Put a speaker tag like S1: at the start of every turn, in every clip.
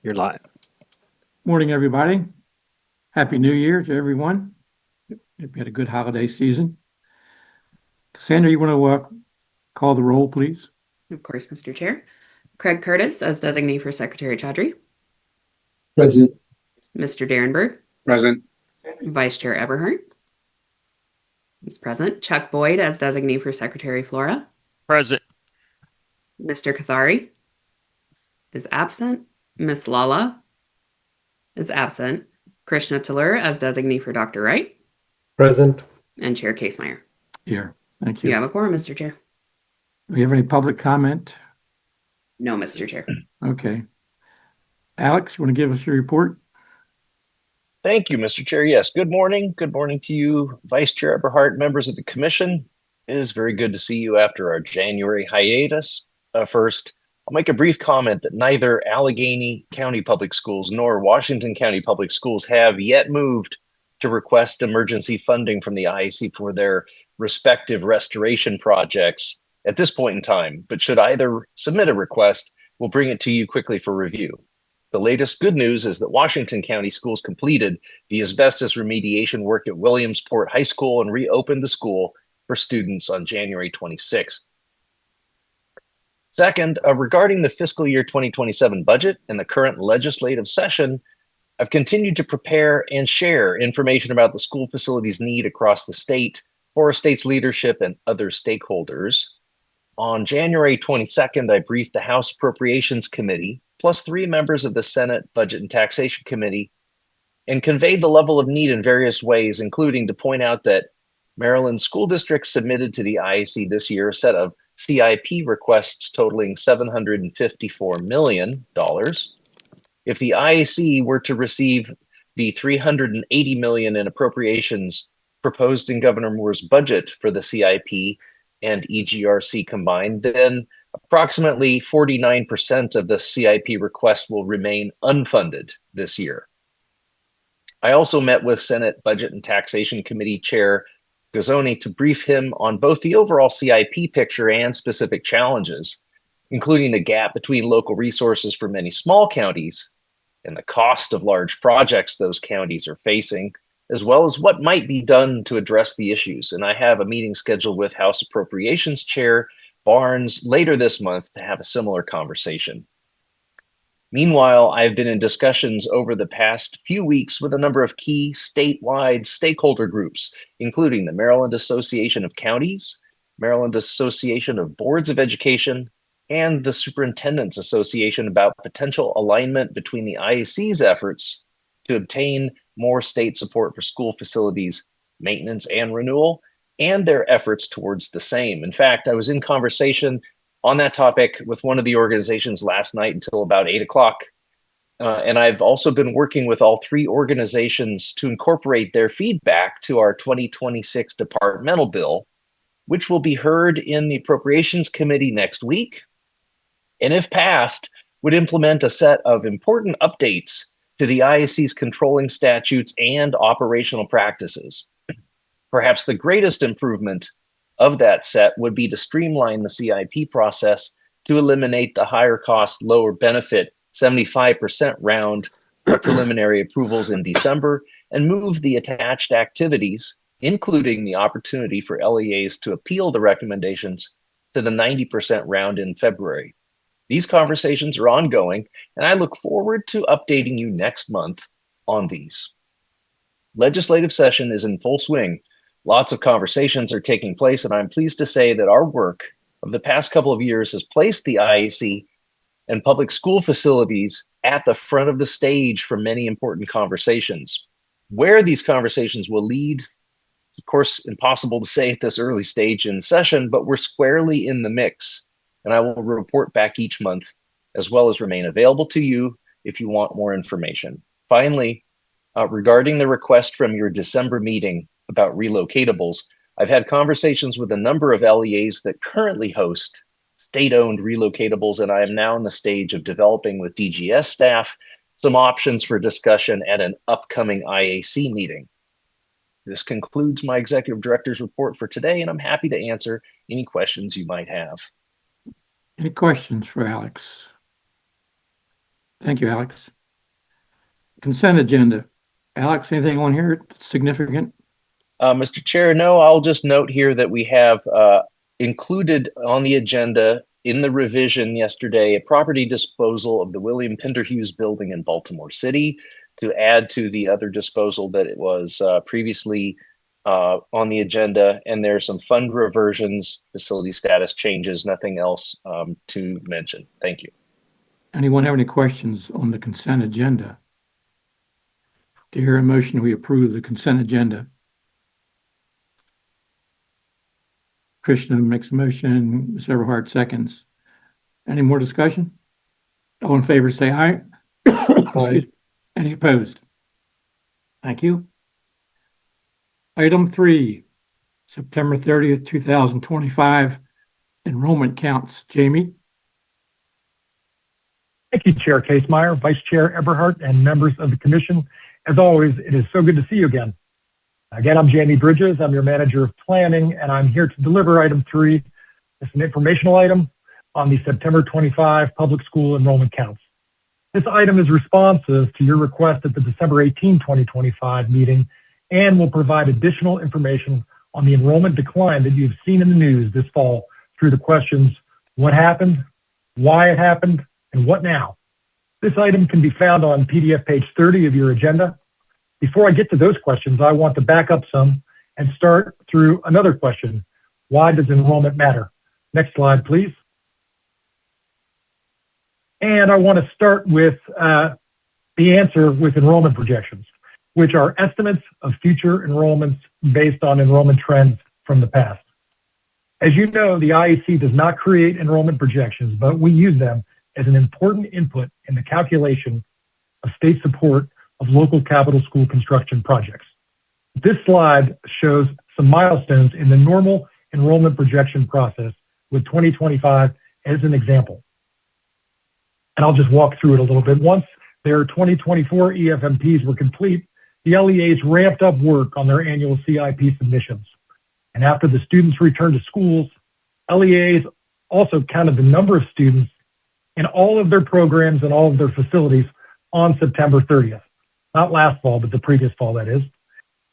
S1: You're live.
S2: Morning, everybody. Happy New Year to everyone. Hope you had a good holiday season. Cassandra, you want to call the roll, please?
S3: Of course, Mr. Chair. Craig Curtis as designee for Secretary Chaudhry.
S4: Present.
S3: Mr. Derenberg.
S4: Present.
S3: Vice Chair Eberhardt is present. Chuck Boyd as designee for Secretary Flora.
S5: Present.
S3: Mr. Kathari is absent. Ms. Lala is absent. Krishna Talur as designee for Dr. Wright.
S4: Present.
S3: And Chair Casemeyer.
S2: Here. Thank you.
S3: You have a quorum, Mr. Chair.
S2: Do we have any public comment?
S3: No, Mr. Chair.
S2: Okay. Alex, you want to give us your report?
S6: Thank you, Mr. Chair. Yes, good morning. Good morning to you, Vice Chair Eberhardt, members of the Commission. It is very good to see you after our January hiatus. First, I'll make a brief comment that neither Allegheny County Public Schools nor Washington County Public Schools have yet moved to request emergency funding from the IAC for their respective restoration projects at this point in time, but should either submit a request, we'll bring it to you quickly for review. The latest good news is that Washington County Schools completed the asbestos remediation work at Williamsport High School and reopened the school for students on January 26th. Second, regarding the fiscal year 2027 budget and the current legislative session, I've continued to prepare and share information about the school facilities need across the state for our state's leadership and other stakeholders. On January 22nd, I briefed the House Appropriations Committee, plus 3 members of the Senate Budget and Taxation Committee, and conveyed the level of need in various ways, including to point out that Maryland school districts submitted to the IAC this year a set of CIP requests totaling $754 million. If the IAC were to receive the $380 million in appropriations proposed in Governor Moore's budget for the CIP and EGRC combined, then approximately 49% of the CIP request will remain unfunded this year. I also met with Senate Budget and Taxation Committee Chair Gazzoni to brief him on both the overall CIP picture and specific challenges, including the gap between local resources for many small counties and the cost of large projects those counties are facing, as well as what might be done to address the issues. And I have a meeting scheduled with House Appropriations Chair Barnes later this month to have a similar conversation. Meanwhile, I've been in discussions over the past few weeks with a number of key statewide stakeholder groups, including the Maryland Association of Counties, Maryland Association of Boards of Education, and the Superintendents Association about potential alignment between the IAC's efforts to obtain more state support for school facilities, maintenance and renewal, and their efforts towards the same. In fact, I was in conversation on that topic with one of the organizations last night until about 8 o'clock. And I've also been working with all 3 organizations to incorporate their feedback to our 2026 departmental bill, which will be heard in the Appropriations Committee next week. And if passed, would implement a set of important updates to the IAC's controlling statutes and operational practices. Perhaps the greatest improvement of that set would be to streamline the CIP process to eliminate the higher cost, lower benefit 75% round of preliminary approvals in December and move the attached activities, including the opportunity for LEAs to appeal the recommendations, to the 90% round in February. These conversations are ongoing, and I look forward to updating you next month on these. Legislative session is in full swing. Lots of conversations are taking place, and I'm pleased to say that our work of the past couple of years has placed the IAC and public school facilities at the front of the stage for many important conversations. Where these conversations will lead, of course, impossible to say at this early stage in session, but we're squarely in the mix, and I will report back each month, as well as remain available to you if you want more information. Finally, regarding the request from your December meeting about relocatables, I've had conversations with a number of LEAs that currently host state-owned relocatables, and I am now in the stage of developing with DGS staff some options for discussion at an upcoming IAC meeting. This concludes my executive director's report for today, and I'm happy to answer any questions you might have.
S2: Any questions for Alex? Thank you, Alex. Consent agenda. Alex, anything on here significant?
S6: Mr. Chair, no, I'll just note here that we have included on the agenda in the revision yesterday a property disposal of the William Pinder Hughes building in Baltimore City to add to the other disposal that it was previously on the agenda. And there are some fund reversions, facility status changes, nothing else to mention. Thank you.
S2: Anyone have any questions on the consent agenda? To hear a motion, we approve the consent agenda. Krishna makes a motion, Ms. Everhart seconds. Any more discussion? All in favor, say aye. Excuse me. Any opposed? Thank you. Item 3, September 30th, 2025, enrollment counts. Jamie?
S1: Thank you, Chair Casemeyer, Vice Chair Eberhardt, and members of the Commission. As always, it is so good to see you again. Again, I'm Jamie Bridges. I'm your Manager of Planning, and I'm here to deliver item 3. It's an informational item on the September 25 public school enrollment counts. This item is responsive to your request at the December 18, 2025 meeting, and will provide additional information on the enrollment decline that you've seen in the news this fall through the questions, what happened, why it happened, and what now? This item can be found on PDF page 30 of your agenda. Before I get to those questions, I want to back up some and start through another question. Why does enrollment matter? Next slide, please. And I want to start with the answer with enrollment projections, which are estimates of future enrollments based on enrollment trends from the past. As you know, the IAC does not create enrollment projections, but we use them as an important input in the calculation of state support of local capital school construction projects. This slide shows some milestones in the normal enrollment projection process with 2025 as an example. And I'll just walk through it a little bit. Once their 2024 EFMPs were complete, the LEAs ramped up work on their annual CIP submissions. And after the students returned to schools, LEAs also counted the number of students in all of their programs and all of their facilities on September 30th. Not last fall, but the previous fall, that is.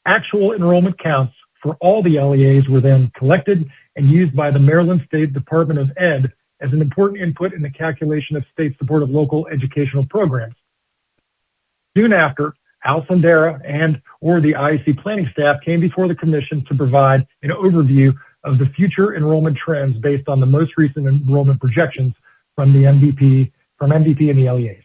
S1: Actual enrollment counts for all the LEAs were then collected and used by the Maryland State Department of Ed as an important input in the calculation of state support of local educational programs. Soon after, Al Sandera or the IAC planning staff came before the Commission to provide an overview of the future enrollment trends based on the most recent enrollment projections from the MVP and the LEAs.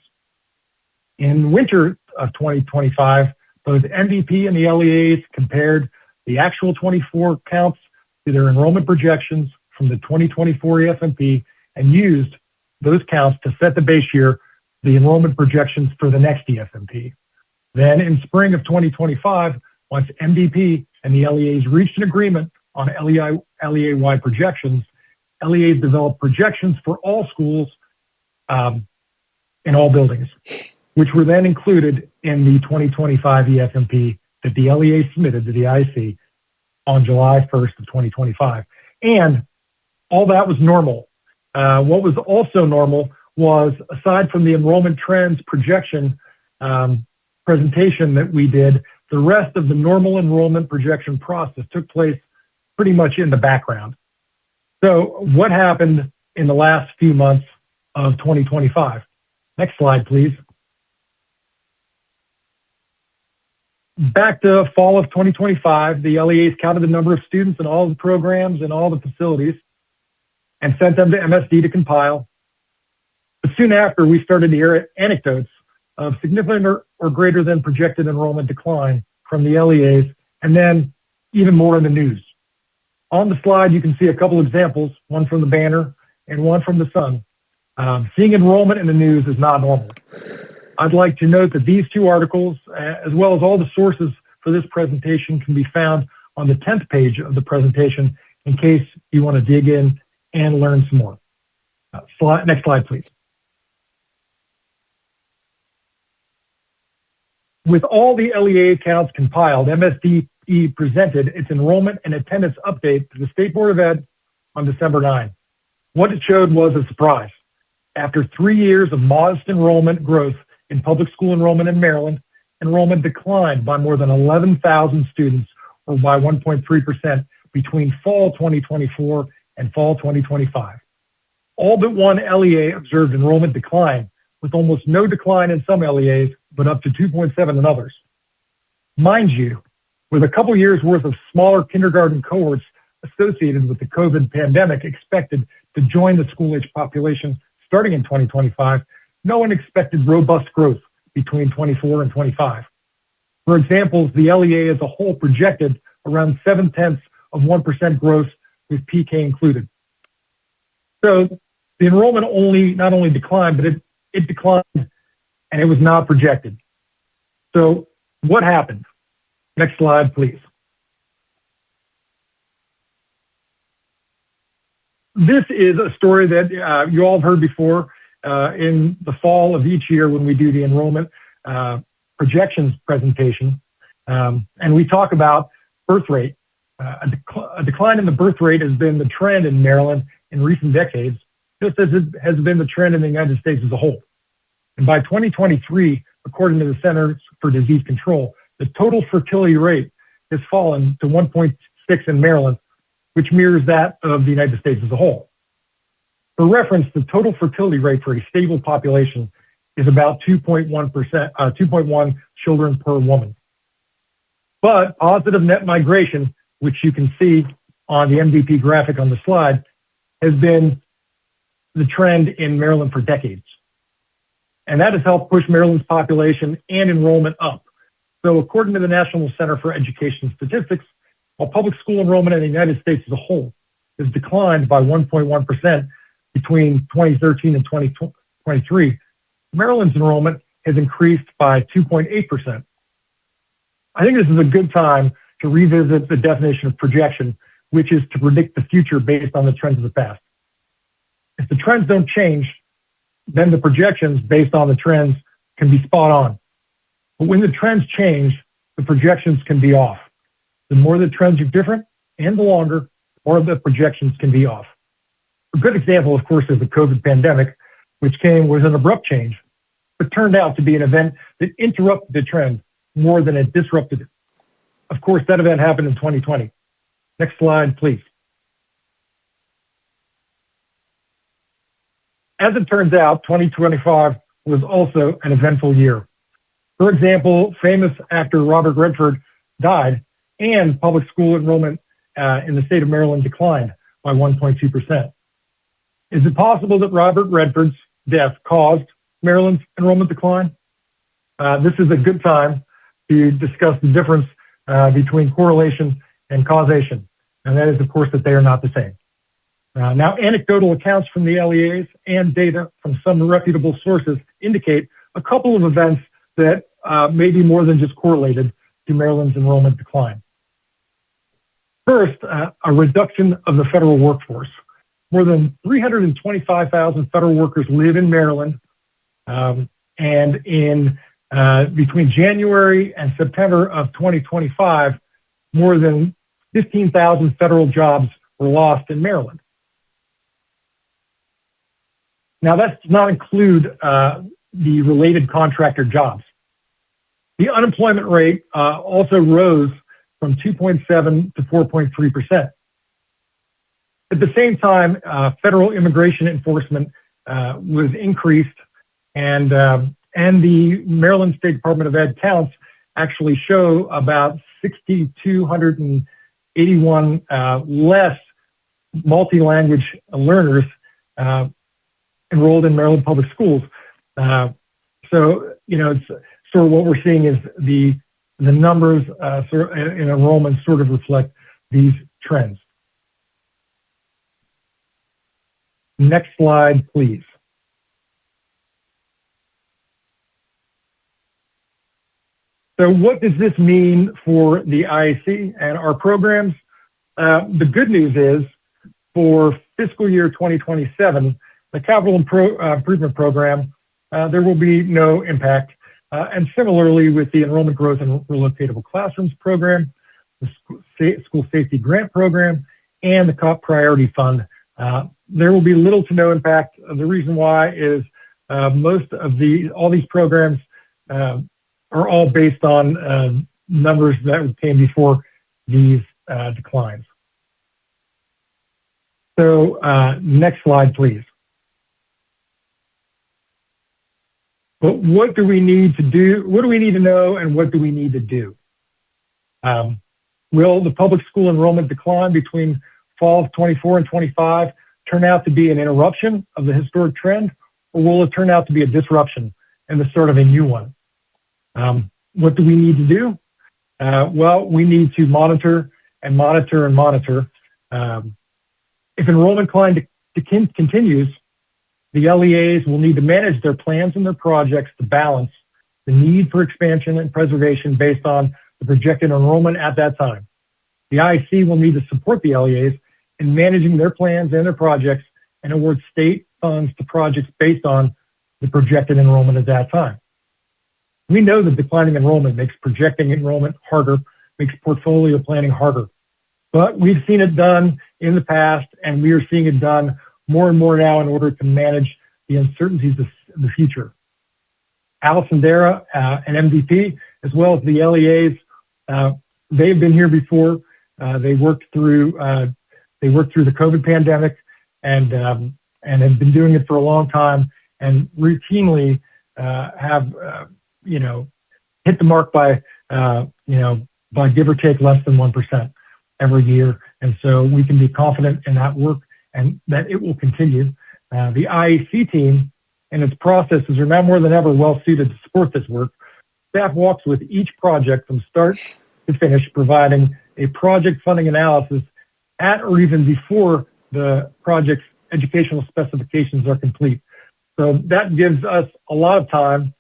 S1: In winter of 2025, both MVP and the LEAs compared the actual 24 counts to their enrollment projections from the 2024 EFMP and used those counts to set the base year, the enrollment projections for the next EFMP. Then in spring of 2025, once MVP and the LEAs reached an agreement on LEA-wide projections, LEAs developed projections for all schools in all buildings, which were then included in the 2025 EFMP that the LEA submitted to the IAC on July 1st of 2025. And all that was normal. What was also normal was, aside from the enrollment trends projection presentation that we did, the rest of the normal enrollment projection process took place pretty much in the background. So what happened in the last few months of 2025? Next slide, please. Back to fall of 2025, the LEAs counted the number of students in all the programs and all the facilities and sent them to MSD to compile. But soon after, we started to hear anecdotes of significant or greater than projected enrollment decline from the LEAs, and then even more in the news. On the slide, you can see a couple examples, one from the Banner and one from the Sun. Seeing enrollment in the news is not normal. I'd like to note that these two articles, as well as all the sources for this presentation, can be found on the 10th page of the presentation in case you want to dig in and learn some more. Next slide, please. With all the LEA accounts compiled, MSDE presented its enrollment and attendance update to the State Board of Ed on December 9. What it showed was a surprise. After 3 years of modest enrollment growth in public school enrollment in Maryland, enrollment declined by more than 11,000 students, or by 1.3%, between fall 2024 and fall 2025. All but one LEA observed enrollment decline, with almost no decline in some LEAs, but up to 2.7 in others. Mind you, with a couple years worth of smaller kindergarten cohorts associated with the COVID pandemic expected to join the school-age population starting in 2025, no one expected robust growth between 24 and 25. For example, the LEA as a whole projected around 0.7% growth with PK included. So the enrollment not only declined, but it declined and it was not projected. So what happened? Next slide, please. This is a story that you all have heard before in the fall of each year when we do the enrollment projections presentation. And we talk about birth rate. A decline in the birth rate has been the trend in Maryland in recent decades, just as it has been the trend in the United States as a whole. And by 2023, according to the Centers for Disease Control, the total fertility rate has fallen to 1.6 in Maryland, which mirrors that of the United States as a whole. For reference, the total fertility rate for a stable population is about 2.1 children per woman. But positive net migration, which you can see on the MVP graphic on the slide, has been the trend in Maryland for decades. And that has helped push Maryland's population and enrollment up. So according to the National Center for Education Statistics, while public school enrollment in the United States as a whole has declined by 1.1% between 2013 and 2023, Maryland's enrollment has increased by 2.8%. I think this is a good time to revisit the definition of projection, which is to predict the future based on the trends of the past. If the trends don't change, then the projections based on the trends can be spot on. But when the trends change, the projections can be off. The more the trends are different and the longer, the more the projections can be off. A good example, of course, is the COVID pandemic, which came with an abrupt change, but turned out to be an event that interrupted the trend more than it disrupted it. Of course, that event happened in 2020. Next slide, please. As it turns out, 2025 was also an eventful year. For example, famous actor Robert Redford died, and public school enrollment in the state of Maryland declined by 1.2%. Is it possible that Robert Redford's death caused Maryland's enrollment decline? This is a good time to discuss the difference between correlation and causation, and that is, of course, that they are not the same. Now, anecdotal accounts from the LEAs and data from some reputable sources indicate a couple of events that may be more than just correlated to Maryland's enrollment decline. First, a reduction of the federal workforce. More than 325,000 federal workers live in Maryland, and in between January and September of 2025, more than 15,000 federal jobs were lost in Maryland. Now, that does not include the related contractor jobs. The unemployment rate also rose from 2.7 to 4.3%. At the same time, federal immigration enforcement was increased, and the Maryland State Department of Ed counts actually show about 6,281 less multi-language learners enrolled in Maryland public schools. So, it's sort of what we're seeing is the numbers in enrollment sort of reflect these trends. Next slide, please. So what does this mean for the IAC and our programs? The good news is for fiscal year 2027, the capital improvement program, there will be no impact. And similarly with the enrollment growth and relocatable classrooms program, the school safety grant program, and the COP priority fund, there will be little to no impact. The reason why is all these programs are all based on numbers that came before these declines. So next slide, please. But what do we need to do? What do we need to know, and what do we need to do? Will the public school enrollment decline between fall of 24 and 25 turn out to be an interruption of the historic trend, or will it turn out to be a disruption and the start of a new one? What do we need to do? Well, we need to monitor and monitor and monitor. If enrollment decline continues, the LEAs will need to manage their plans and their projects to balance the need for expansion and preservation based on the projected enrollment at that time. The IAC will need to support the LEAs in managing their plans and their projects and award state funds to projects based on the projected enrollment at that time. We know that declining enrollment makes projecting enrollment harder, makes portfolio planning harder. But we've seen it done in the past, and we are seeing it done more and more now in order to manage the uncertainties of the future. Allison Dara and MVP, as well as the LEAs, they've been here before. They worked through the COVID pandemic and have been doing it for a long time, and routinely have hit the mark by give or take less than 1% every year. And so we can be confident in that work and that it will continue. The IAC team and its processes are now more than ever well suited to support this work. Staff walks with each project from start to finish, providing a project funding analysis at or even before the project's educational specifications are complete. So that gives us a lot of time,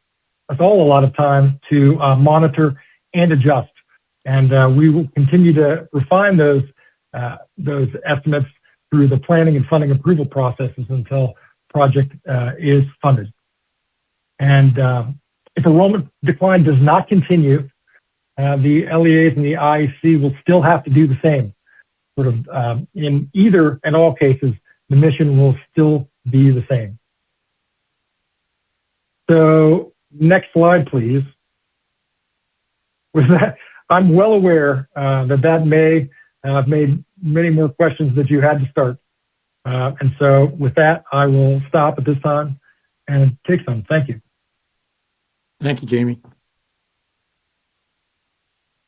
S1: to monitor and adjust. And we will continue to refine those estimates through the planning and funding approval processes until project is funded. And if enrollment decline does not continue, the LEAs and the IAC will still have to do the same. In either and all cases, the mission will still be the same. So next slide, please. With that, I'm well aware that may have made many more questions that you had to start. And so with that, I will stop at this time and take some. Thank you.
S2: Thank you, Jamie.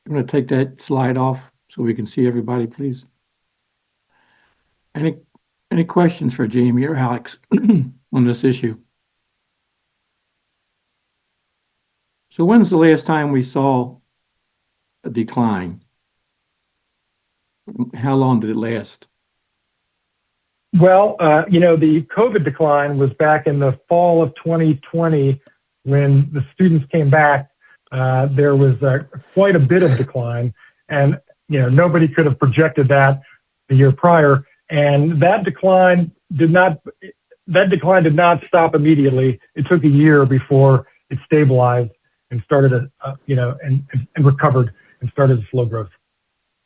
S2: I'm going to take that slide off so we can see everybody, please. Any questions for Jamie or Alex on this issue? So when's the last time we saw a decline? How long did it last?
S1: Well, the COVID decline was back in the fall of 2020 when the students came back. There was quite a bit of decline, and nobody could have projected that the year prior. And that decline did not stop immediately. It took a year before it stabilized and started and recovered and started a slow growth.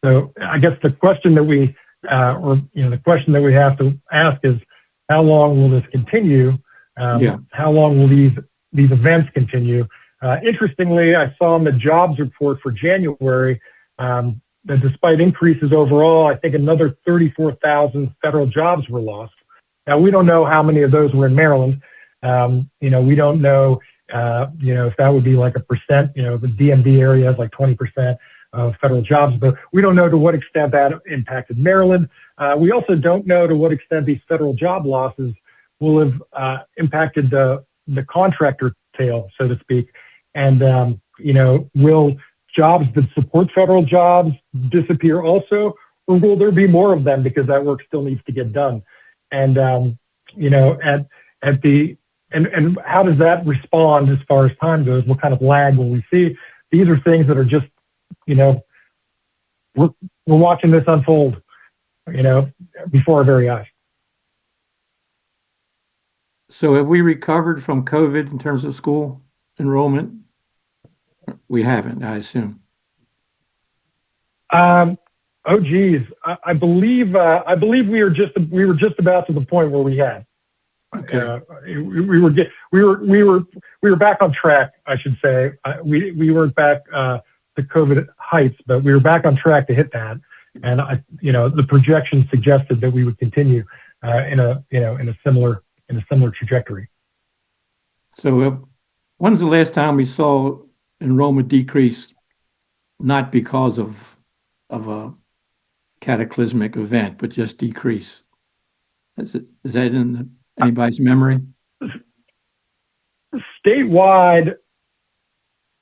S1: So I guess the question that we have to ask is, how long will this continue? How long will these events continue? Interestingly, I saw in the jobs report for January that despite increases overall, I think another 34,000 federal jobs were lost. Now, we don't know how many of those were in Maryland. We don't know, if that would be like a percent, the DMV area has like 20% of federal jobs, but we don't know to what extent that impacted Maryland. We also don't know to what extent these federal job losses will have impacted the contractor tail, so to speak. And, will jobs that support federal jobs disappear also, or will there be more of them because that work still needs to get done? And, and how does that respond as far as time goes? What kind of lag will we see? These are things that are just, we're watching this unfold, before our very eyes.
S2: So have we recovered from COVID in terms of school enrollment? We haven't, I assume.
S1: Oh geez, I believe we were just about to the point where we had.
S2: Okay.
S1: We were back on track, I should say. We weren't back to COVID heights, but we were back on track to hit that. And the projection suggested that we would continue in a similar trajectory.
S2: So when's the last time we saw enrollment decrease, not because of a cataclysmic event, but just decrease? Is that in anybody's memory?
S1: Statewide,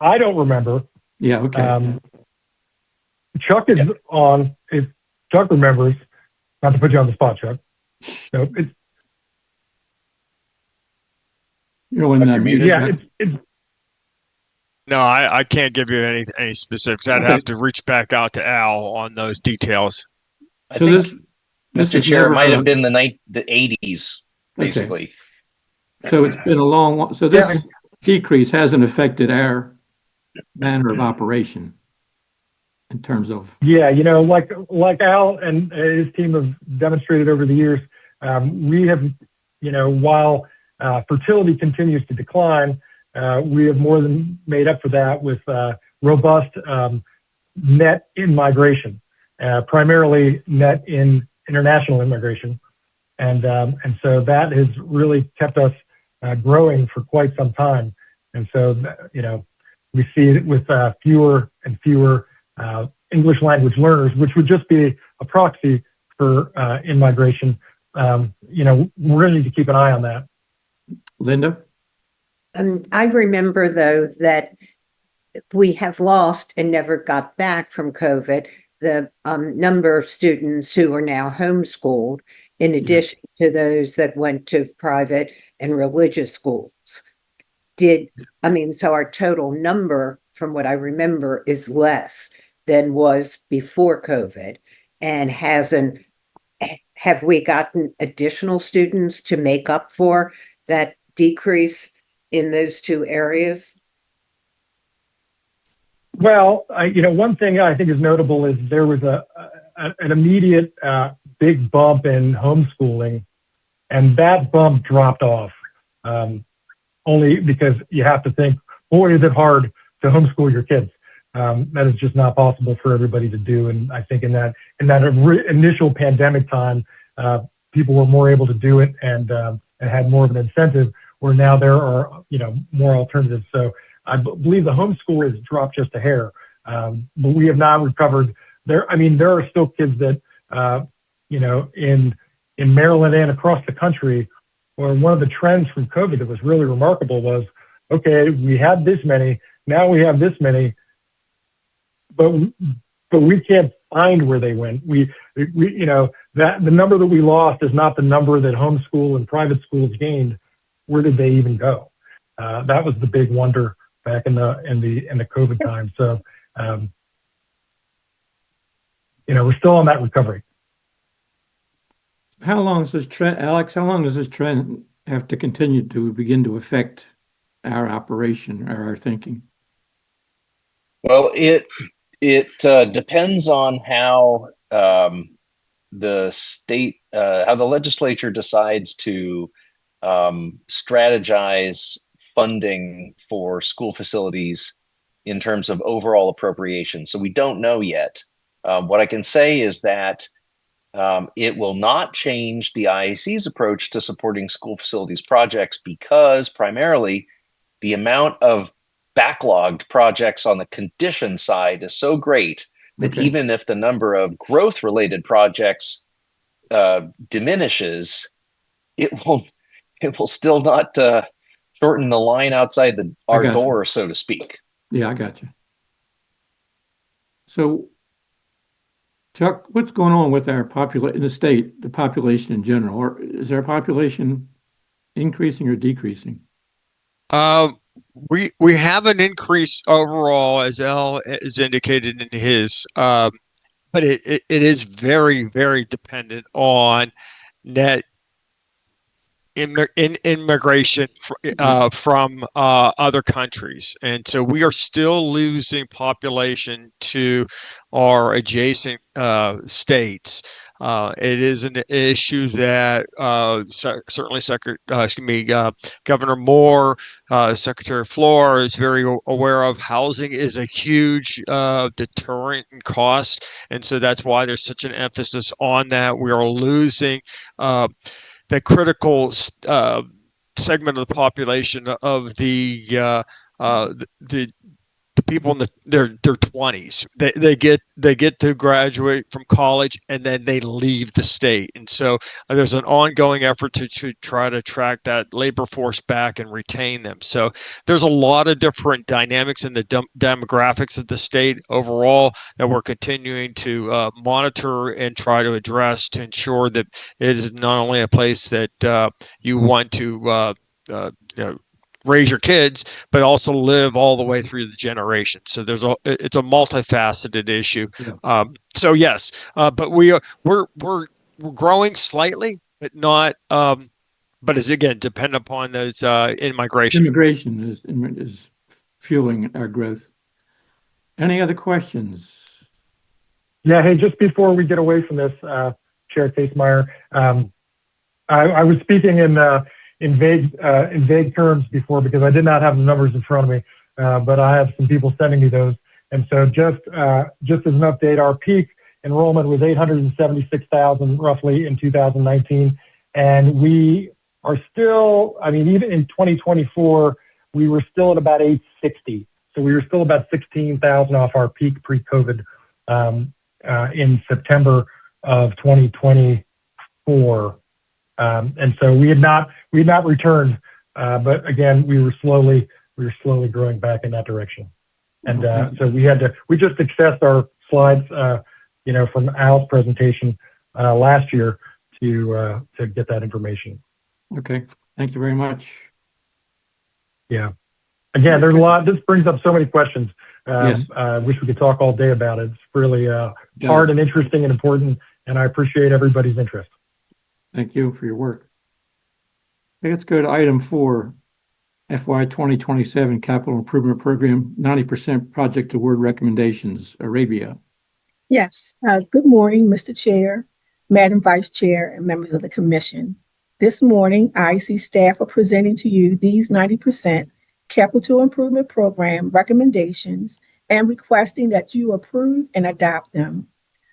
S1: I don't remember.
S2: Yeah, okay.
S1: Chuck is on. If Chuck remembers, not to put you on the spot, Chuck. So it's
S2: muted.
S1: yeah. It's
S5: No, I can't give you any specifics. I'd
S2: Okay.
S5: have to reach back out to Al on those details.
S6: I
S2: So
S6: think,
S2: this
S6: Mr.
S2: is
S6: Chair, it
S2: never
S6: might
S2: a-
S6: have been the 80s,
S2: Okay.
S6: basically.
S2: So it's been a long, so this decrease hasn't affected our manner of operation in terms of,
S1: yeah, like Al and his team have demonstrated over the years, we have, while fertility continues to decline, we have more than made up for that with robust net in-migration, primarily net in international immigration. And so that has really kept us growing for quite some time. And so, we see it with fewer and fewer English language learners, which would just be a proxy for in-migration. We're going to need to keep an eye on that.
S2: Linda?
S7: I remember, though, that we have lost and never got back from COVID the number of students who are now homeschooled, in addition to those that went to private and religious schools. So our total number, from what I remember, is less than was before COVID. And have we gotten additional students to make up for that decrease in those two areas?
S1: Well, one thing I think is notable is there was an immediate big bump in homeschooling, and that bump dropped off. Only because you have to think, boy, is it hard to homeschool your kids. That is just not possible for everybody to do. And I think in that initial pandemic time, people were more able to do it and had more of an incentive. Where now there are more alternatives. So I believe the homeschool has dropped just a hair, but we have not recovered. There are still kids that in Maryland and across the country. Or one of the trends from COVID that was really remarkable was, okay, we had this many, now we have this many, but we can't find where they went. That the number that we lost is not the number that homeschool and private schools gained. Where did they even go? That was the big wonder back in the COVID time. So, we're still on that recovery.
S2: how long does this trend, Alex, how long does this trend have to continue to begin to affect our operation or our thinking?
S6: Well, it depends on how the state, how the legislature decides to strategize funding for school facilities in terms of overall appropriation. So we don't know yet. What I can say is that it will not change the IAC's approach to supporting school facilities projects, because primarily the amount of backlogged projects on the condition side is so great that even if the number of growth related projects diminishes, it will still not shorten the line outside our door, so to speak.
S2: Yeah, I got you. So, Chuck, what's going on with our population in the state, the population in general? Or is our population increasing or decreasing?
S5: We have an increase overall, as Al is indicated in his, but it is very, very dependent on net immigration from other countries. And so we are still losing population to our adjacent states. It is an issue that certainly Governor Moore, Secretary Floor is very aware of. Housing is a huge deterrent in cost, and so that's why there's such an emphasis on that. We are losing the critical segment of the population of the people in their 20s. They get to graduate from college and then they leave the state, and so there's an ongoing effort to try to attract that labor force back and retain them. So there's a lot of different dynamics in the demographics of the state overall that we're continuing to monitor and try to address to ensure that it is not only a place that you want to raise your kids, but also live all the way through the generation. So it's a multifaceted issue.
S2: Yeah.
S5: So yes, but we're growing slightly, but not. But it's again dependent upon those immigration.
S2: Immigration is fueling our growth. Any other questions?
S1: Yeah, hey, just before we get away from this, Chair Casemeyer, I was speaking in vague terms before because I did not have the numbers in front of me, but I have some people sending me those. And so just as an update, our peak enrollment was 876,000 roughly in 2019. And we are still, I mean, even in 2024, we were still at about 860. So we were still about 16,000 off our peak pre-COVID in September of 2024. And so we had not returned, but again, we were slowly growing back in that direction. And so we just accessed our slides, from Al's presentation last year to get that information.
S2: Okay, thank you very much.
S1: Yeah. Again, there's a lot. This brings up so many questions.
S2: Yes.
S1: I wish we could talk all day about it. It's really hard and interesting and important, and I appreciate everybody's interest.
S2: Thank you for your work. Okay, let's go to item 4, FY 2027 Capital Improvement Program, 90% project award recommendations, Arabia.
S8: Yes. Good morning, Mr. Chair, Madam Vice Chair, and members of the Commission. This morning, IAC staff are presenting to you these 90% Capital Improvement Program recommendations and requesting that you approve and adopt them.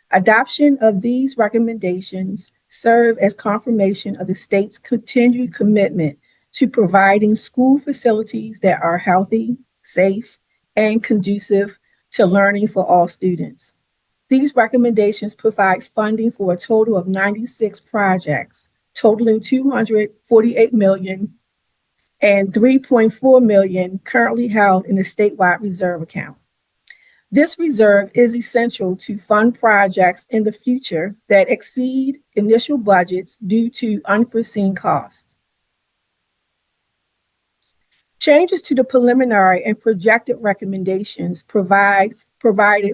S8: Adoption of these recommendations serve as confirmation of the state's continued commitment to providing school facilities that are healthy, safe, and conducive to learning for all students. These recommendations provide funding for a total of 96 projects, totaling $248 million and $3.4 million currently held in the statewide reserve account. This reserve is essential to fund projects in the future that exceed initial budgets due to unforeseen costs. Changes to the preliminary and projected recommendations provided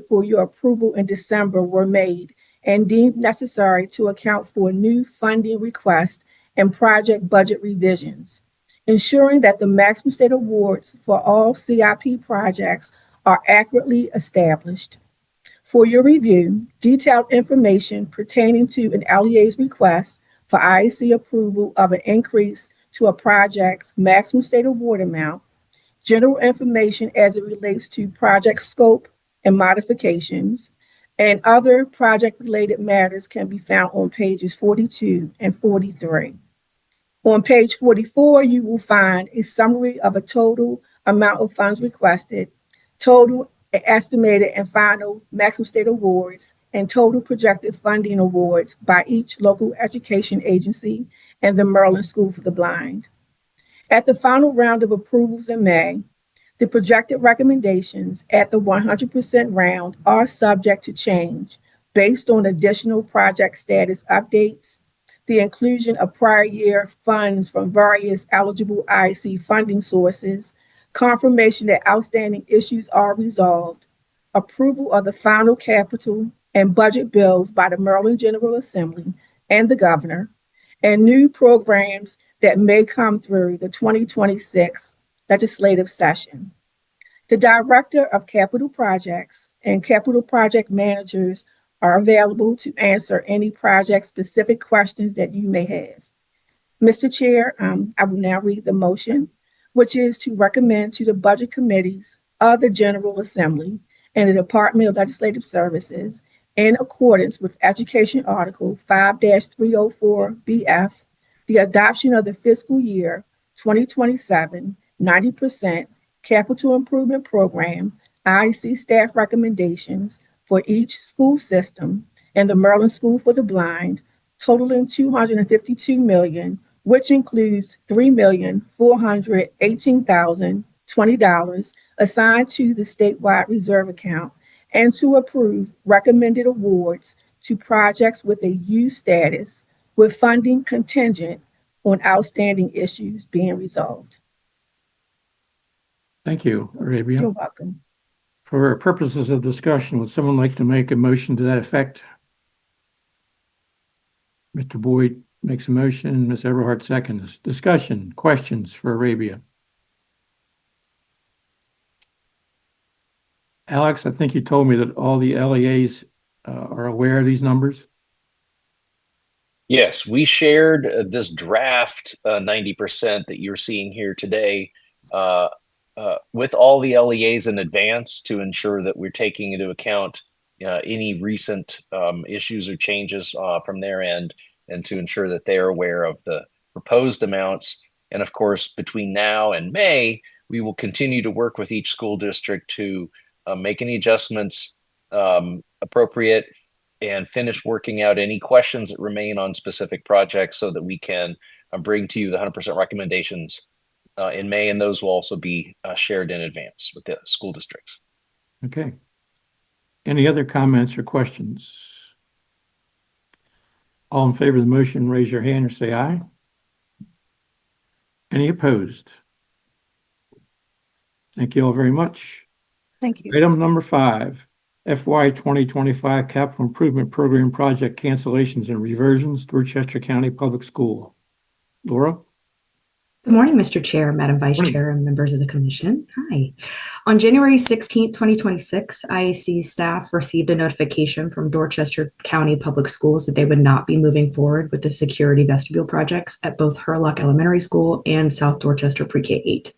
S8: for your approval in December were made and deemed necessary to account for new funding requests and project budget revisions, ensuring that the maximum state awards for all CIP projects are accurately established. For your review, detailed information pertaining to an LEA's request for IAC approval of an increase to a project's maximum state award amount, general information as it relates to project scope and modifications, and other project-related matters can be found on pages 42 and 43. On page 44, you will find a summary of a total amount of funds requested, total estimated and final maximum state awards, and total projected funding awards by each local education agency and the Maryland School for the Blind. At the final round of approvals in May, the projected recommendations at the 100% round are subject to change based on additional project status updates, the inclusion of prior year funds from various eligible IAC funding sources, confirmation that outstanding issues are resolved, approval of the final capital and budget bills by the Maryland General Assembly and the governor, and new programs that may come through the 2026 legislative session. The Director of Capital Projects and Capital Project Managers are available to answer any project-specific questions that you may have. Mr. Chair, I will now read the motion, which is to recommend to the Budget Committees of the General Assembly and the Department of Legislative Services, in accordance with Education Article 5-304BF, the adoption of the fiscal year 2027 90% Capital Improvement Program, IAC staff recommendations for each school system and the Maryland School for the Blind, totaling $252 million, which includes $3,418,020 assigned to the statewide reserve account, and to approve recommended awards to projects with a U status, with funding contingent on outstanding issues being resolved.
S2: Thank you, Arabia.
S8: You're welcome.
S2: For purposes of discussion, would someone like to make a motion to that effect? Mr. Boyd makes a motion, Ms. Everhart seconds. Discussion, questions for Arabia? Alex, I think you told me that all the LEAs are aware of these numbers.
S6: Yes, we shared this draft 90% that you're seeing here today with all the LEAs in advance to ensure that we're taking into account any recent issues or changes from their end, and to ensure that they are aware of the proposed amounts. And of course, between now and May, we will continue to work with each school district to make any adjustments appropriate and finish working out any questions that remain on specific projects, so that we can bring to you the 100% recommendations in May, and those will also be shared in advance with the school districts.
S2: Okay. Any other comments or questions? All in favor of the motion, raise your hand or say aye. Any opposed? Thank you all very much.
S8: Thank you.
S2: Item number 5, FY 2025 Capital Improvement Program Project Cancellations and Reversions, Dorchester County Public School. Laura?
S9: Good morning, Mr. Chair, Madam Vice
S2: Morning.
S9: Chair, and members of the Commission. Hi. On January 16, 2026, IAC staff received a notification from Dorchester County Public Schools that they would not be moving forward with the security vestibule projects at both Hurlock Elementary School and South Dorchester Pre-K 8.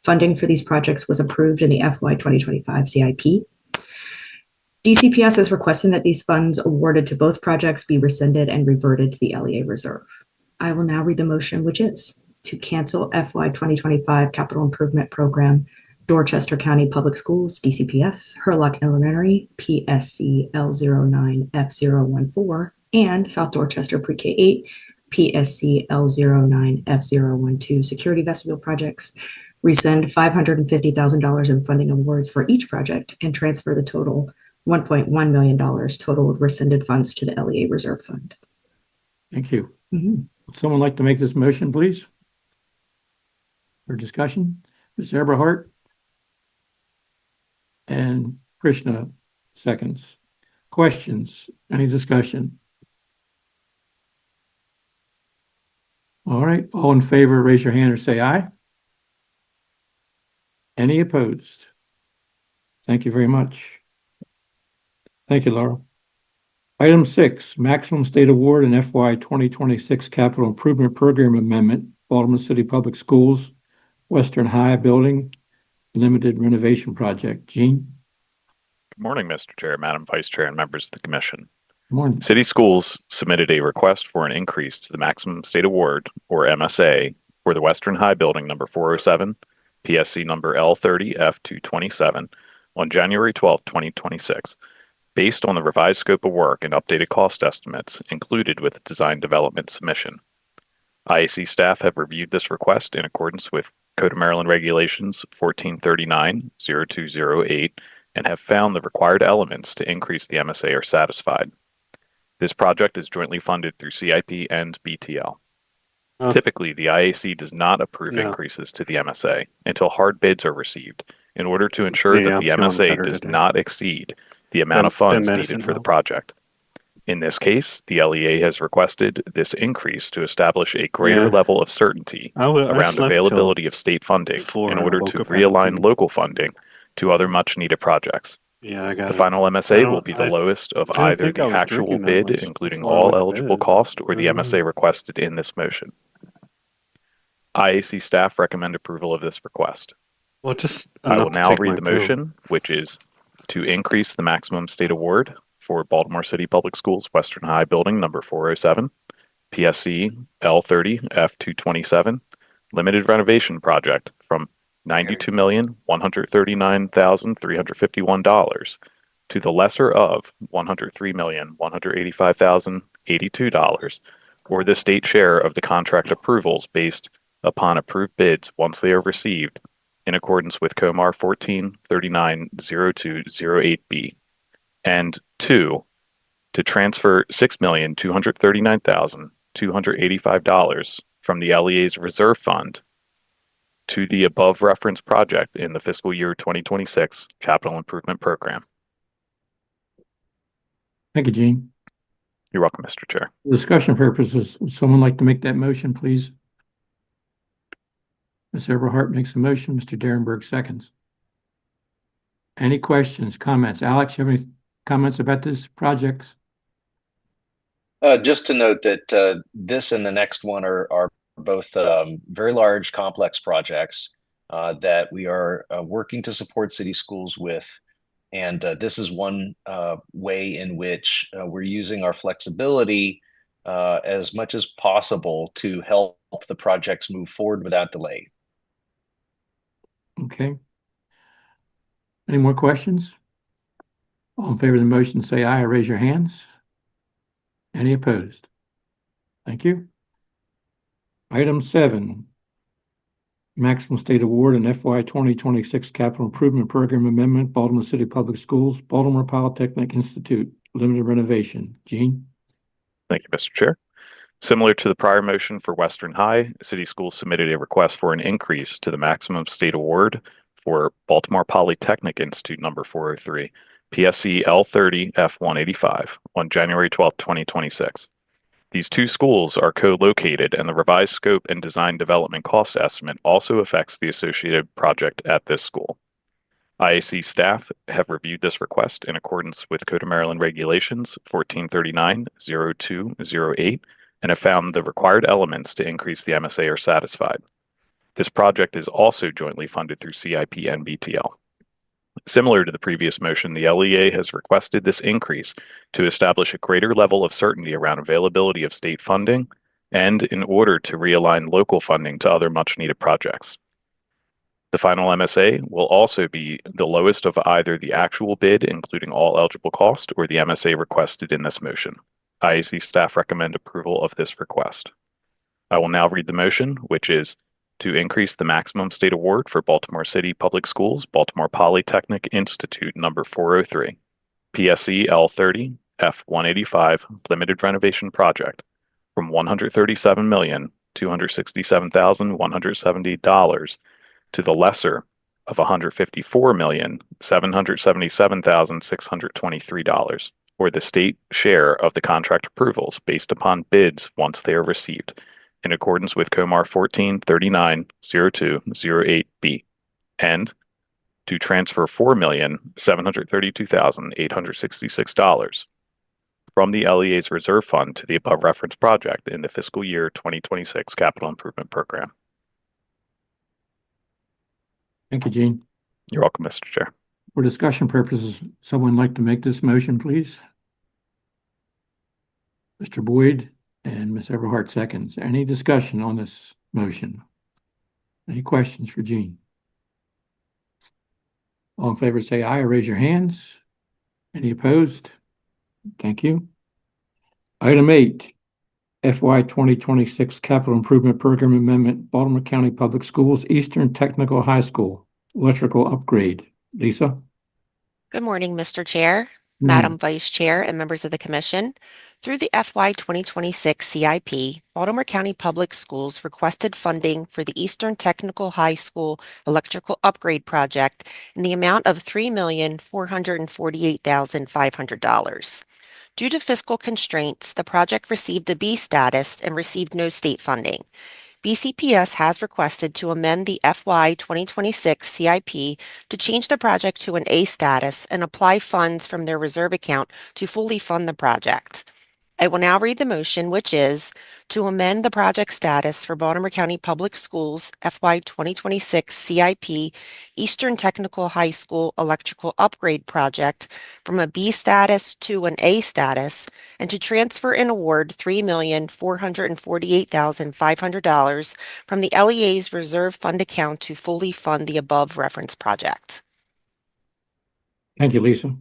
S9: Funding for these projects was approved in the FY 2025 CIP. DCPS is requesting that these funds awarded to both projects be rescinded and reverted to the LEA reserve. I will now read the motion, which is to cancel FY 2025 Capital Improvement Program, Dorchester County Public Schools, DCPS, Hurlock Elementary, PSC L09F014, and South Dorchester Pre-K 8, PSC L09F012 security vestibule projects, rescind $550,000 in funding awards for each project, and transfer the total $1.1 million total rescinded funds to the LEA Reserve Fund.
S2: Thank you. Would someone like to make this motion, please? For discussion? Ms. Eberhardt? And Krishna seconds. Questions? Any discussion? All right. All in favor, raise your hand or say aye. Any opposed? Thank you very much. Thank you, Laura. Item 6, Maximum State Award and FY 2026 Capital Improvement Program Amendment, Baltimore City Public Schools, Western High Building, Limited Renovation Project. Gene?
S10: Good morning, Mr. Chair, Madam Vice Chair, and members of the Commission.
S2: Good morning.
S10: City Schools submitted a request for an increase to the Maximum State Award, or MSA, for the Western High Building number 407, PSC number L30F227, on January 12, 2026, based on the revised scope of work and updated cost estimates included with the design development submission. IAC staff have reviewed this request in accordance with Code of Maryland Regulations 1439-0208 and have found the required elements to increase the MSA are satisfied. This project is jointly funded through CIP and BTL. Typically, the IAC does not approve increases to the MSA until hard bids are received in order to ensure that the MSA does not exceed the amount of funds needed for the project. In this case, the LEA has requested this increase to establish a greater level of certainty around availability of state funding in order to realign local funding to other much-needed projects. The final MSA will be the lowest of either the actual bid, including all eligible cost, or the MSA requested in this motion. IAC staff recommend approval of this request.
S11: Well, just
S10: I will
S11: enough to
S10: now
S11: take my
S10: read the
S11: pill.
S10: motion, which is to increase the maximum state award for Baltimore City Public Schools Western High Building number 407, PSC L30 F227, limited renovation project from $92,139,351 to the lesser of $103,185,082, or the state share of the contract approvals based upon approved bids once they are received in accordance with Comar 14390208B. And 2, to transfer $6,239,285 from the LEA's reserve fund to the above referenced project in the fiscal year 2026 capital improvement program.
S2: Thank you, Gene.
S10: You're welcome, Mr. Chair.
S2: For discussion purposes, would someone like to make that motion, please? Ms. Everhart makes the motion. Mr. Derenberg seconds. Any questions, comments? Alex, you have any comments about this project?
S6: Just to note that this and the next one are both very large, complex projects that we are working to support city schools with. And this is one way in which we're using our flexibility as much as possible to help the projects move forward without delay.
S2: Okay. Any more questions? All in favor of the motion, say aye or raise your hands. Any opposed? Thank you. Item 7, maximum state award and FY 2026 capital improvement program amendment, Baltimore City Public Schools, Baltimore Polytechnic Institute, limited renovation. Gene?
S10: Thank you, Mr. Chair. Similar to the prior motion for Western High, City Schools submitted a request for an increase to the maximum state award for Baltimore Polytechnic Institute number 403, PSC L30 F185 on January 12, 2026. These two schools are co-located, and the revised scope and design development cost estimate also affects the associated project at this school. IAC staff have reviewed this request in accordance with Code of Maryland Regulations 1439-0208 and have found the required elements to increase the MSA are satisfied. This project is also jointly funded through CIP and BTL. Similar to the previous motion, the LEA has requested this increase to establish a greater level of certainty around availability of state funding and in order to realign local funding to other much-needed projects. The final MSA will also be the lowest of either the actual bid, including all eligible cost, or the MSA requested in this motion. IAC staff recommend approval of this request. I will now read the motion, which is to increase the maximum state award for Baltimore City Public Schools, Baltimore Polytechnic Institute number 403, PSE L30 F185 limited renovation project from $137,267,170 to the lesser of $154,777,623, or the state share of the contract approvals based upon bids once they are received, in accordance with Comar 1439-0208B, and to transfer $4,732,866 from the LEA's reserve fund to the above referenced project in the fiscal year 2026 capital improvement program.
S2: Thank you, Gene.
S10: You're welcome, Mr. Chair.
S2: For discussion purposes, someone like to make this motion, please? Mr. Boyd and Ms. Everhart seconds. Any discussion on this motion? Any questions for Gene? All in favor say aye or raise your hands. Any opposed? Thank you. Item 8, FY 2026 Capital Improvement Program Amendment, Baltimore County Public Schools, Eastern Technical High School, electrical upgrade. Lisa?
S12: Good morning, Mr. Chair, Madam Vice Chair, and members of the Commission. Through the FY 2026 CIP, Baltimore County Public Schools requested funding for the Eastern Technical High School electrical upgrade project in the amount of $3,448,500. Due to fiscal constraints, the project received a B status and received no state funding. BCPS has requested to amend the FY 2026 CIP to change the project to an A status and apply funds from their reserve account to fully fund the project. I will now read the motion, which is to amend the project status for Baltimore County Public Schools FY 2026 CIP Eastern Technical High School Electrical Upgrade Project from a B status to an A status and to transfer and award $3,448,500 from the LEA's reserve fund account to fully fund the above referenced project.
S2: Thank you, Lisa.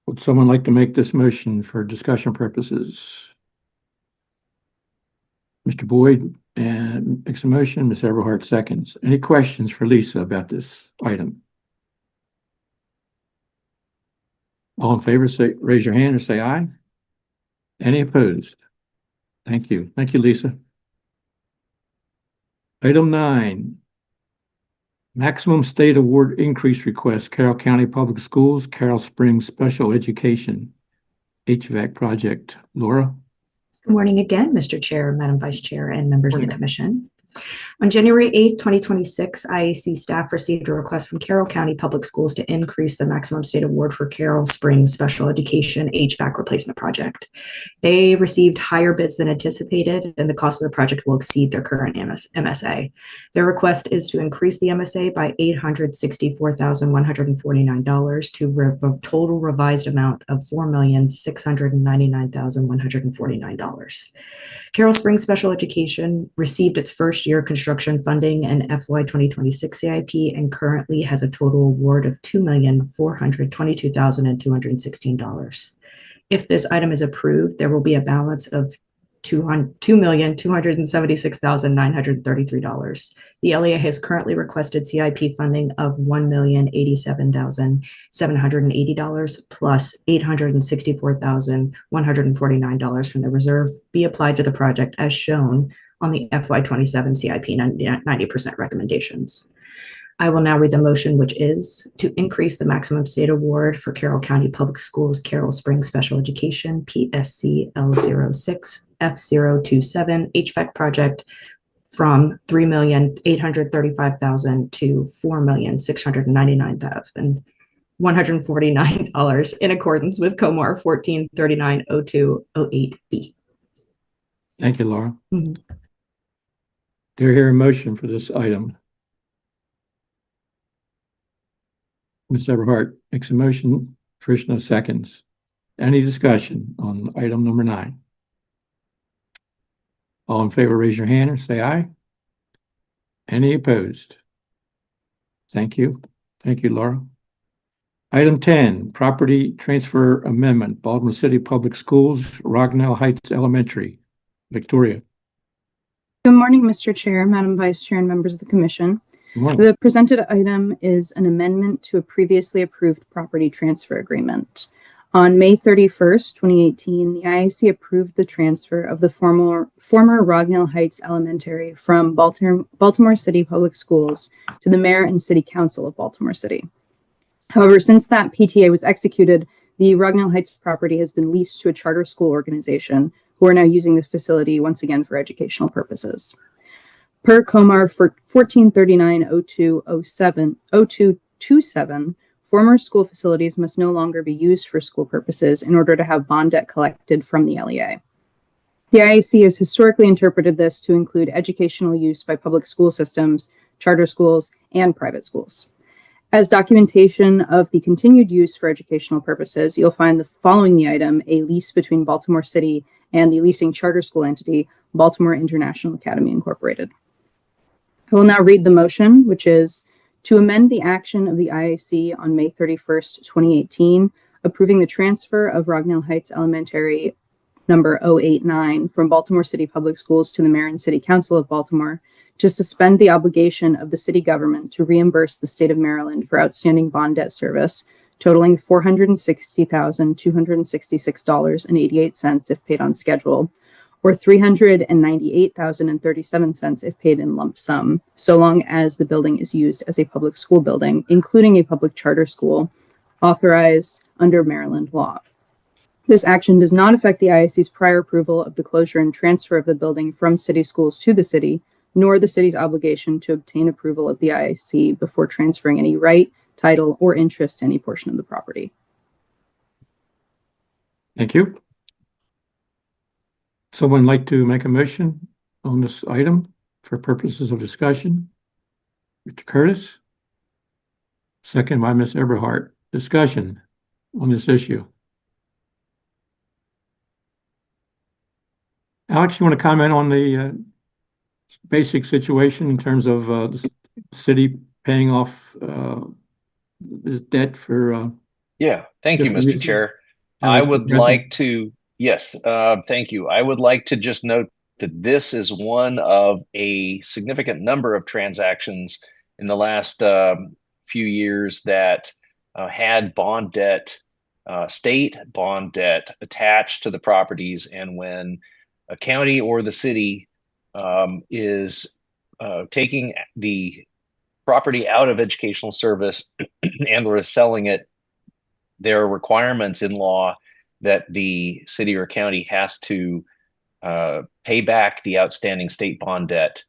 S2: Would someone like to make this motion for discussion purposes? Mr. Boyd makes a motion, Ms. Everhart seconds. Any questions for Lisa about this item? All in favor, raise your hand or say aye. Any opposed? Thank you. Thank you, Lisa. Item 9, maximum state award increase request, Carroll County Public Schools, Carroll Springs Special Education HVAC project. Laura?
S9: Good morning again, Mr. Chair, Madam Vice Chair, and members of the
S2: Morning.
S9: Commission. On January 8th, 2026, IAC staff received a request from Carroll County Public Schools to increase the maximum state award for Carroll Springs Special Education HVAC replacement project. They received higher bids than anticipated, and the cost of the project will exceed their current MSA. Their request is to increase the MSA by $864,149 to a total revised amount of $4,699,149. Carroll Springs Special Education received its first year construction funding in FY 2026 CIP and currently has a total award of $2,422,216. If this item is approved, there will be a balance of $2,276,933. The LEA has currently requested CIP funding of $1,087,780 plus $864,149 from the reserve be applied to the project as shown on the FY 27 CIP 90% recommendations. I will now read the motion, which is to increase the maximum state award for Carroll County Public Schools Carroll Springs Special Education PSC L06 F027 HVAC project from $3,835,000 to $4,699,149 in accordance with COMAR 14390208B.
S2: Thank you, Laura.
S9: Mhm.
S2: Do I hear a motion for this item? Ms. Everhart makes a motion, Krishna seconds. Any discussion on item number 9? All in favor, raise your hand or say aye. Any opposed? Thank you. Thank you, Laura. Item 10, property transfer amendment, Baltimore City Public Schools, Rognell Heights Elementary. Victoria.
S11: Good morning, Mr. Chair, Madam Vice Chair, and members of the Commission.
S2: Good morning.
S11: The presented item is an amendment to a previously approved property transfer agreement. On May 31st, 2018, the IAC approved the transfer of the former Rognell Heights Elementary from Baltimore City Public Schools to the Mayor and City Council of Baltimore City. However, since that PTA was executed, the Rognell Heights property has been leased to a charter school organization who are now using this facility once again for educational purposes. Per COMAR 14390227, former school facilities must no longer be used for school purposes in order to have bond debt collected from the LEA. The IAC has historically interpreted this to include educational use by public school systems, charter schools, and private schools. As documentation of the continued use for educational purposes, you'll find following the item a lease between Baltimore City and the leasing charter school entity, Baltimore International Academy Incorporated. I will now read the motion, which is to amend the action of the IAC on May 31st, 2018, approving the transfer of Rognell Heights Elementary number 089 from Baltimore City Public Schools to the Mayor and City Council of Baltimore to suspend the obligation of the city government to reimburse the state of Maryland for outstanding bond debt service, totaling $460,266.88 if paid on schedule, or $398,037 if paid in lump sum, so long as the building is used as a public school building, including a public charter school authorized under Maryland law. This action does not affect the IAC's prior approval of the closure and transfer of the building from city schools to the city, nor the city's obligation to obtain approval of the IAC before transferring any right, title, or interest to any portion of the property.
S2: Thank you. Someone like to make a motion on this item for purposes of discussion? Mr. Curtis? Second by Ms. Eberhardt. Discussion on this issue. Alex, you want to comment on the basic situation in terms of the city paying off this debt for
S6: Yeah, thank you,
S2: different
S6: Mr.
S2: reasons?
S6: Chair.
S2: That
S6: I
S2: was
S6: would
S2: progressing.
S6: like to, yes, thank you. I would like to just note that this is one of a significant number of transactions in the last few years that had bond debt, state bond debt attached to the properties. And when a county or the city is taking the property out of educational service and or selling it, there are requirements in law that the city or county has to pay back the outstanding state bond debt.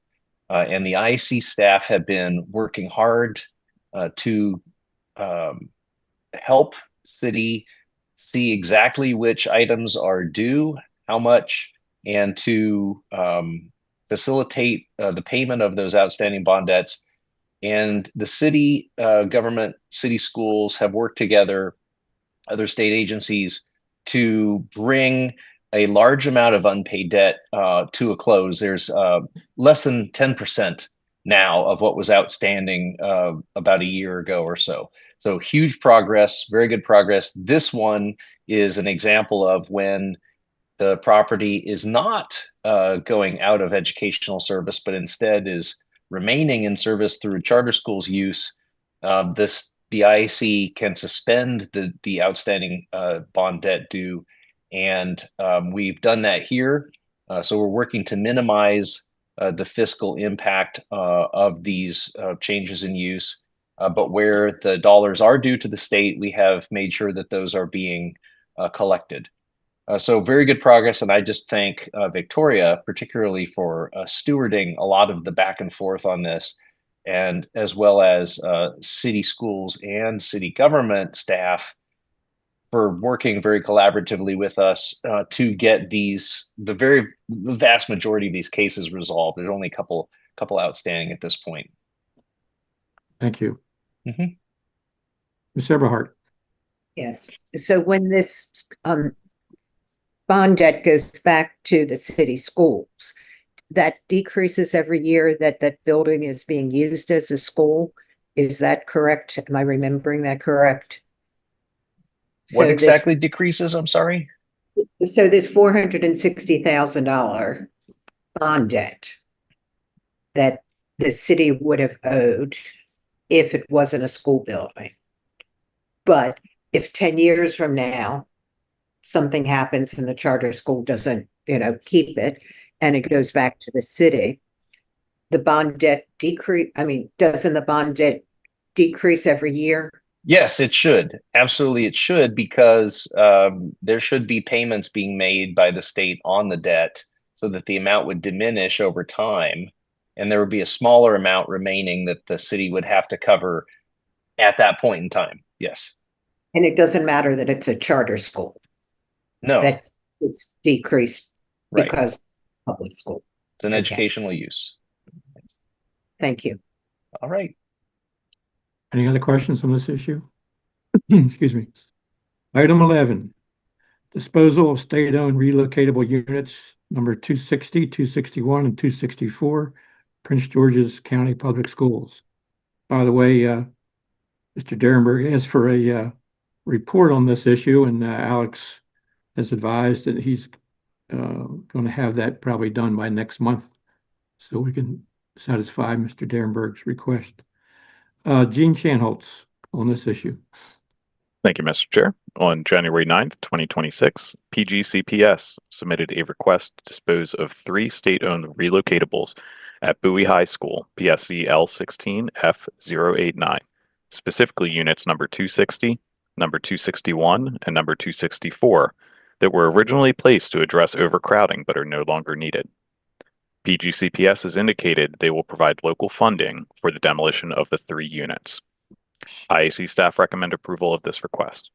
S6: And the IAC staff have been working hard to help city see exactly which items are due, how much, and to facilitate the payment of those outstanding bond debts. And the city government, city schools have worked together, other state agencies, to bring a large amount of unpaid debt to a close. There's less than 10% now of what was outstanding about a year ago or so. So huge progress, very good progress. This one is an example of when the property is not going out of educational service, but instead is remaining in service through charter schools use. The IAC can suspend the outstanding bond debt due, and we've done that here. So we're working to minimize the fiscal impact of these changes in use. But where the dollars are due to the state, we have made sure that those are being collected. So very good progress, and I just thank Victoria particularly for stewarding a lot of the back and forth on this, and as well as city schools and city government staff for working very collaboratively with us to get the vast majority of these cases resolved. There's only a couple outstanding at this point.
S2: Thank you.
S6: Mhm.
S2: Ms. Eberhardt?
S7: Yes. So when this bond debt goes back to the city schools, that decreases every year that that building is being used as a school. Is that correct? Am I remembering that correct?
S6: What exactly decreases? I'm sorry.
S7: So this $460,000 bond debt that the city would have owed if it wasn't a school building. But if 10 years from now, something happens and the charter school doesn't, keep it, and it goes back to the city, the bond debt doesn't the bond debt decrease every year?
S6: Yes, it should. Absolutely, it should, because there should be payments being made by the state on the debt so that the amount would diminish over time. And there would be a smaller amount remaining that the city would have to cover at that point in time. Yes.
S7: And it doesn't matter that it's a charter school,
S6: No,
S7: that it's decreased
S6: right.
S7: because public school.
S6: It's an
S7: Okay.
S6: educational use.
S7: Thank you.
S6: All right.
S2: Any other questions on this issue? Excuse me. Item 11, disposal of state-owned relocatable units number 260, 261, and 264, Prince George's County Public Schools. By the way, Mr. Derenberg asked for a report on this issue, and Alex has advised that he's going to have that probably done by next month, so we can satisfy Mr. Derenberg's request. Gene Shanholtz on this issue.
S10: Thank you, Mr. Chair. On January 9th, 2026, PGCPS submitted a request to dispose of 3 state-owned relocatables at Bowie High School, PSC L16F089, specifically units number 260, number 261, and number 264, that were originally placed to address overcrowding but are no longer needed. PGCPS has indicated they will provide local funding for the demolition of the 3 units. IAC staff recommend approval of this request.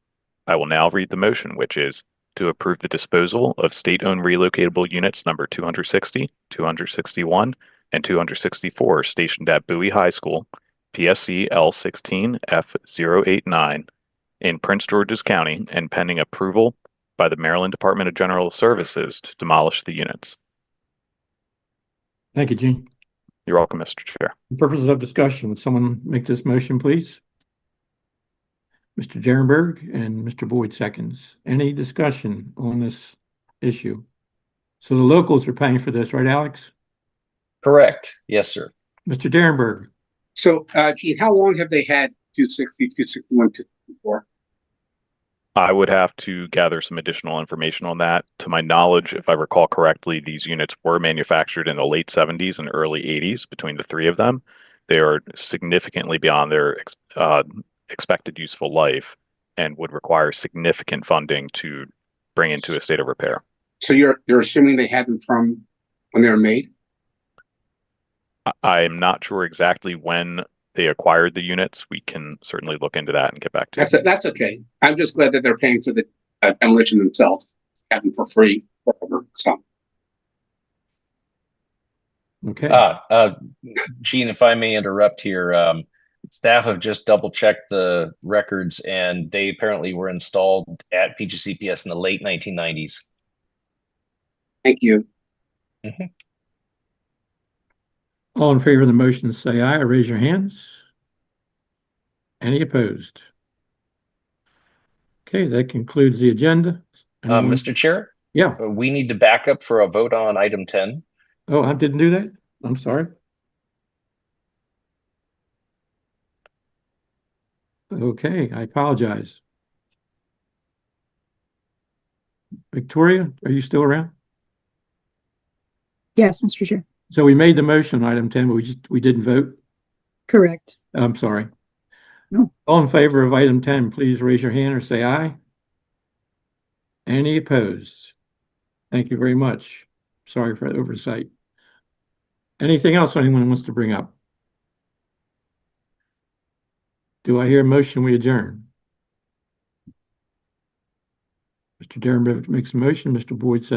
S10: I will now read the motion, which is to approve the disposal of state-owned relocatable units number 260, 261, and 264 stationed at Bowie High School, PSC L16F089 in Prince George's County and pending approval by the Maryland Department of General Services to demolish the units.
S2: Thank you, Gene.
S10: You're welcome, Mr. Chair.
S2: For purposes of discussion, would someone make this motion, please? Mr. Derenberg and Mr. Boyd seconds. Any discussion on this issue? So the locals are paying for this, right, Alex?
S6: Correct. Yes, sir.
S2: Mr. Derenberg.
S13: So, Gene, how long have they had 260, 261, 264?
S10: I would have to gather some additional information on that. To my knowledge, if I recall correctly, these units were manufactured in the late 70s and early 80s between the 3 of them. They are significantly beyond their expected useful life and would require significant funding to bring into a state of repair.
S13: So you're assuming they had them from when they were made?
S10: I'm not sure exactly when they acquired the units. We can certainly look into that and get back to you.
S13: That's okay. I'm just glad that they're paying for the demolition themselves, have them for free, whatever. So.
S2: Okay.
S6: Gene, if I may interrupt here, staff have just double checked the records and they apparently were installed at PGCPS in the late 1990s.
S13: Thank you.
S6: Mm-hmm.
S2: All in favor of the motion, say aye or raise your hands. Any opposed? Okay, that concludes the agenda.
S6: Mr. Chair?
S2: Yeah.
S6: We need to back up for a vote on item 10.
S2: Oh, I didn't do that? I'm sorry. Okay, I apologize. Victoria, are you still around?
S11: Yes, Mr. Chair.
S2: So we made the motion on item 10, but we didn't vote?
S11: Correct.
S2: I'm sorry.
S11: No.
S2: All in favor of item 10, please raise your hand or say aye. Any opposed? Thank you very much. Sorry for the oversight. Anything else anyone wants to bring up? Do I hear a motion we adjourn? Mr. Derenberg makes a motion. Mr. Boyd seconds.